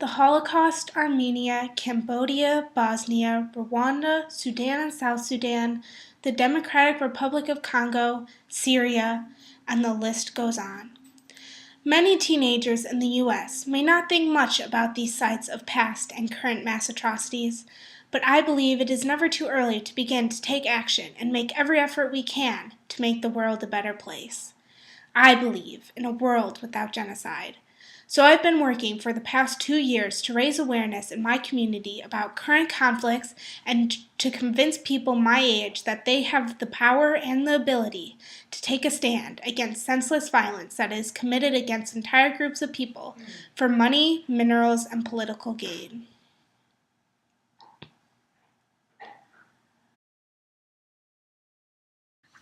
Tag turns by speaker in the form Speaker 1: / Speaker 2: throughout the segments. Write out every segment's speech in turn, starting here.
Speaker 1: the Holocaust, Armenia, Cambodia, Bosnia, Rwanda, Sudan and South Sudan, the Democratic Republic of Congo, Syria, and the list goes on. Many teenagers in the U.S. may not think much about these sites of past and current mass atrocities, but I believe it is never too early to begin to take action and make every effort we can to make the world a better place. I believe in a world without genocide. So I've been working for the past 2 years to raise awareness in my community about current conflicts and to convince people my age that they have the power and the ability to take a stand against senseless violence that is committed against entire groups of people for money, minerals, and political gain.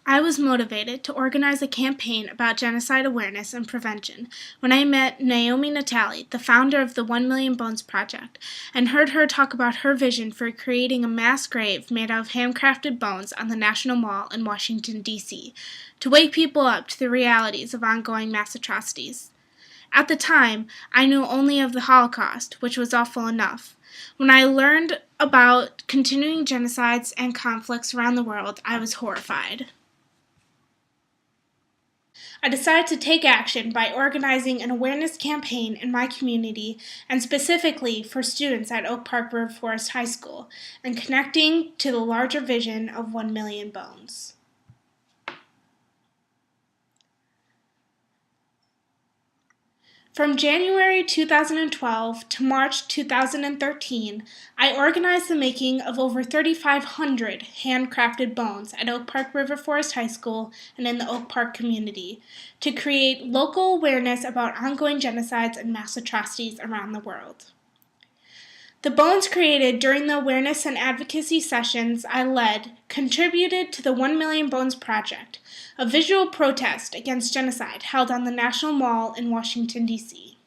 Speaker 1: I was motivated to organize a campaign about genocide awareness and prevention when I met Naomi Natali, the founder of the 1 Million Bones Project, and heard her talk about her vision for creating a mass grave made out of handcrafted bones on the National Mall in Washington, D.C., to wake people up to the realities of ongoing mass atrocities. At the time, I knew only of the Holocaust, which was awful enough. When I learned about continuing genocides and conflicts around the world, I was horrified. I decided to take action by organizing an awareness campaign in my community and specifically for students at Oak Park River Forest High School and connecting to the larger vision of 1 Million Bones. From January 2012 to March 2013, I organized the making of over 3,500 handcrafted bones at Oak Park River Forest High School and in the Oak Park community to create local awareness about ongoing genocides and mass atrocities around the world. The bones created during the awareness and advocacy sessions I led contributed to the 1 Million Bones Project, a visual protest against genocide held on the National Mall in Washington, D.C.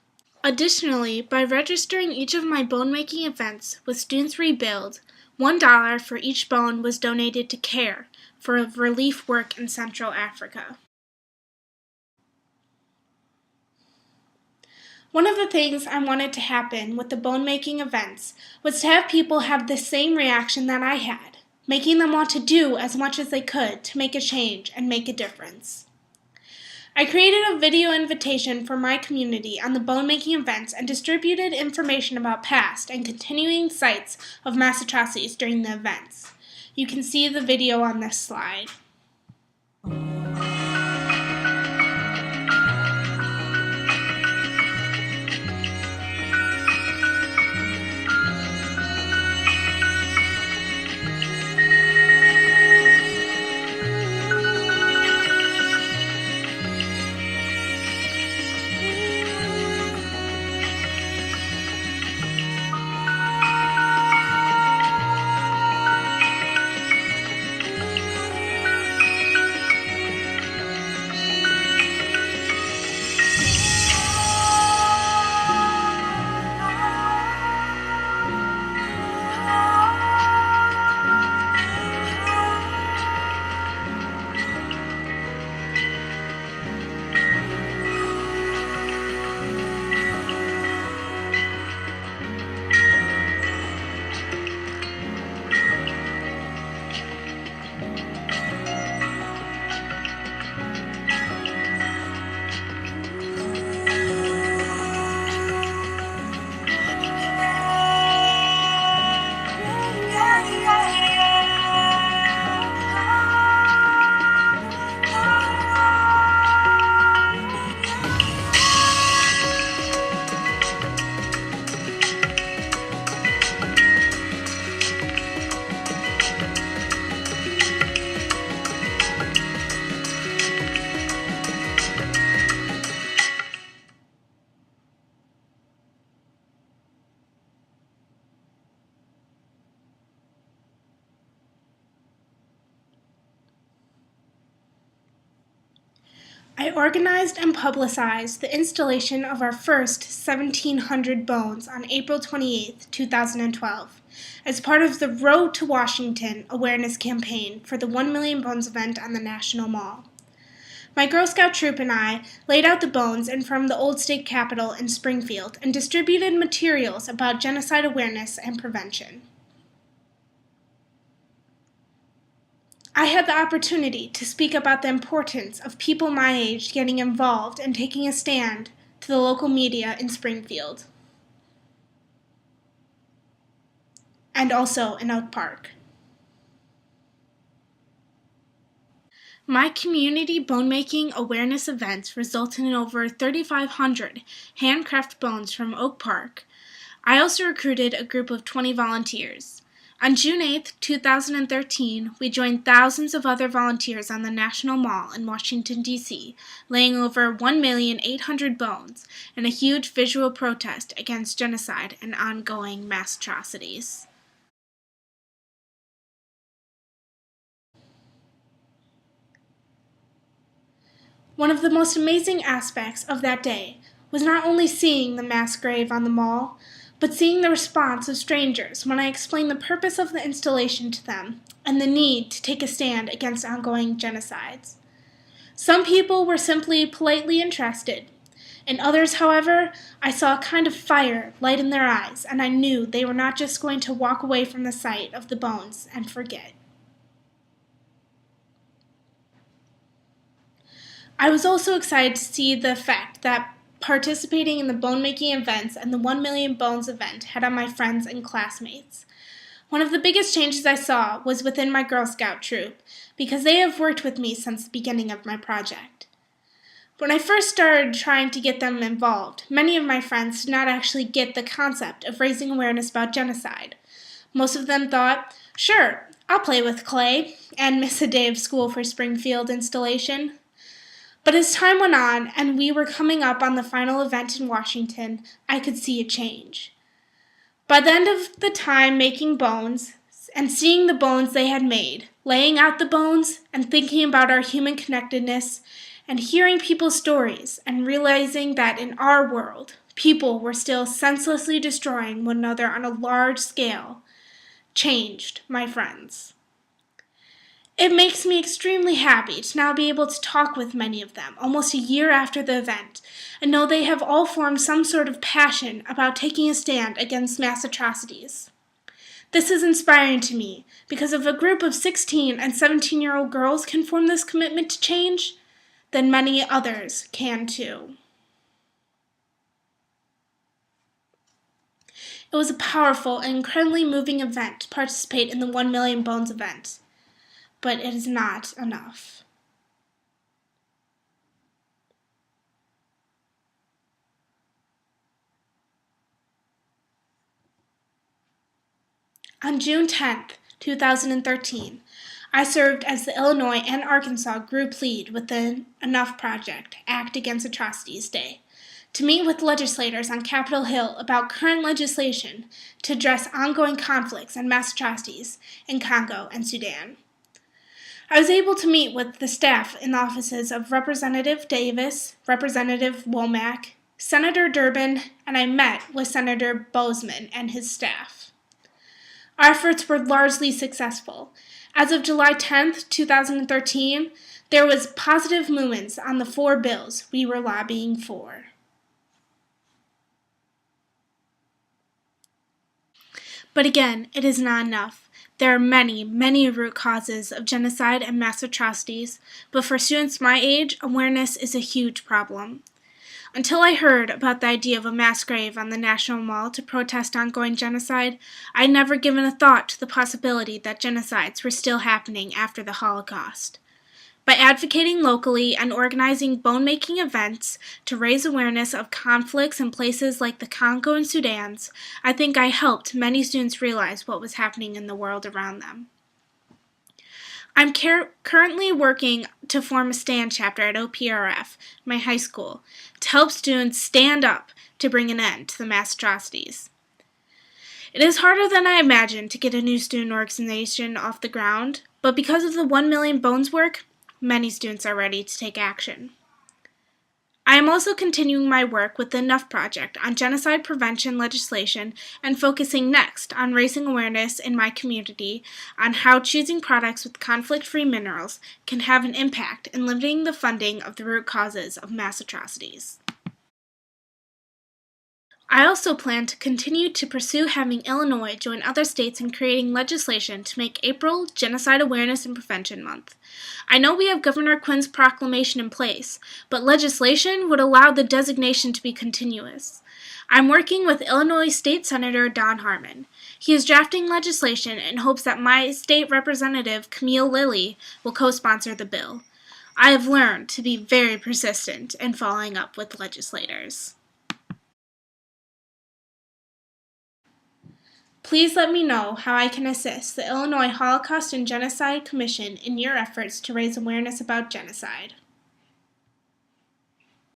Speaker 1: Additionally, by registering each of my bone-making events with Students Rebuild, $1 for each bone was donated to CARE for relief work in Central Africa. One of the things I wanted to happen with the bone-making events was to have people have the same reaction that I had, making them want to do as much as they could to make a change and make a difference. I created a video invitation for my community on the bone-making events and distributed information about past and continuing sites of mass atrocities during the events. You can see the video on this slide. I organized and publicized the installation of our first 1,700 bones on April 28, 2012, as part of the Road to Washington awareness campaign for the 1 Million Bones event on the National Mall. My Girl Scout troop and I laid out the bones and from the old state capitol in Springfield and distributed materials about genocide awareness and prevention. I had the opportunity to speak about the importance of people my age getting involved and taking a stand to the local media in Springfield, and also in Oak Park. My community bone-making awareness events resulted in over 3,500 handcrafted bones from Oak Park. I also recruited a group of 20 volunteers. On June 8, 2013, we joined thousands of other volunteers on the National Mall in Washington, D.C., laying over 1,800,000 bones in a huge visual protest against genocide and ongoing mass atrocities. One of the most amazing aspects of that day was not only seeing the mass grave on the mall, but seeing the response of strangers when I explained the purpose of the installation to them and the need to take a stand against ongoing genocides. Some people were simply politely interested. In others, however, I saw a kind of fire light in their eyes, and I knew they were not just going to walk away from the sight of the bones and forget. I was also excited to see the effect that participating in the bone-making events and the 1 Million Bones event had on my friends and classmates. One of the biggest changes I saw was within my Girl Scout troop, because they have worked with me since the beginning of my project. When I first started trying to get them involved, many of my friends did not actually get the concept of raising awareness about genocide. Most of them thought, sure, I'll play with clay and miss a day of school for Springfield installation. But as time went on and we were coming up on the final event in Washington, I could see a change. By the end of the time making bones and seeing the bones they had made, laying out the bones and thinking about our human connectedness and hearing people's stories and realizing that in our world, people were still senselessly destroying one another on a large scale, changed my friends. It makes me extremely happy to now be able to talk with many of them almost a year after the event and know they have all formed some sort of passion about taking a stand against mass atrocities. This is inspiring to me because if a group of 16 and 17-year-old girls can form this commitment to change, then many others can too. It was a powerful and incredibly moving event to participate in the 1 Million Bones event. But it is not enough. On June 10, 2013, I served as the Illinois and Arkansas group lead with the Enough Project, Act Against Atrocities Day, to meet with legislators on Capitol Hill about current legislation to address ongoing conflicts and mass atrocities in Congo and Sudan. I was able to meet with the staff in the offices of Representative Davis, Representative Womack, Senator Durbin, and I met with Senator Bozeman and his staff. Our efforts were largely successful. As of July 10, 2013, there was positive movements on the 4 bills we were lobbying for. But again, it is not enough. There are many, many root causes of genocide and mass atrocities, but for students my age, awareness is a huge problem. Until I heard about the idea of a mass grave on the National Mall to protest ongoing genocide, I'd never given a thought to the possibility that genocides were still happening after the Holocaust. By advocating locally and organizing bone-making events to raise awareness of conflicts in places like the Congo and Sudan, I think I helped many students realize what was happening in the world around them. I'm currently working to form a stand chapter at OPRF, my high school, to help students stand up to bring an end to the mass atrocities. It is harder than I imagined to get a new student organization off the ground, but because of the 1 Million Bones work, many students are ready to take action. I am also continuing my work with the Enough Project on genocide prevention legislation and focusing next on raising awareness in my community on how choosing products with conflict-free minerals can have an impact in limiting the funding of the root causes of mass atrocities. I also plan to continue to pursue having Illinois join other states in creating legislation to make April Genocide Awareness and Prevention Month. I know we have Governor Quinn's proclamation in place, but legislation would allow the designation to be continuous. I'm working with Illinois State Senator Don Harmon. He is drafting legislation in hopes that my state representative, Camille Lilly, will co-sponsor the bill. I have learned to be very persistent in following up with legislators. Please let me know how I can assist the Illinois Holocaust and Genocide Commission in your efforts to raise awareness about genocide.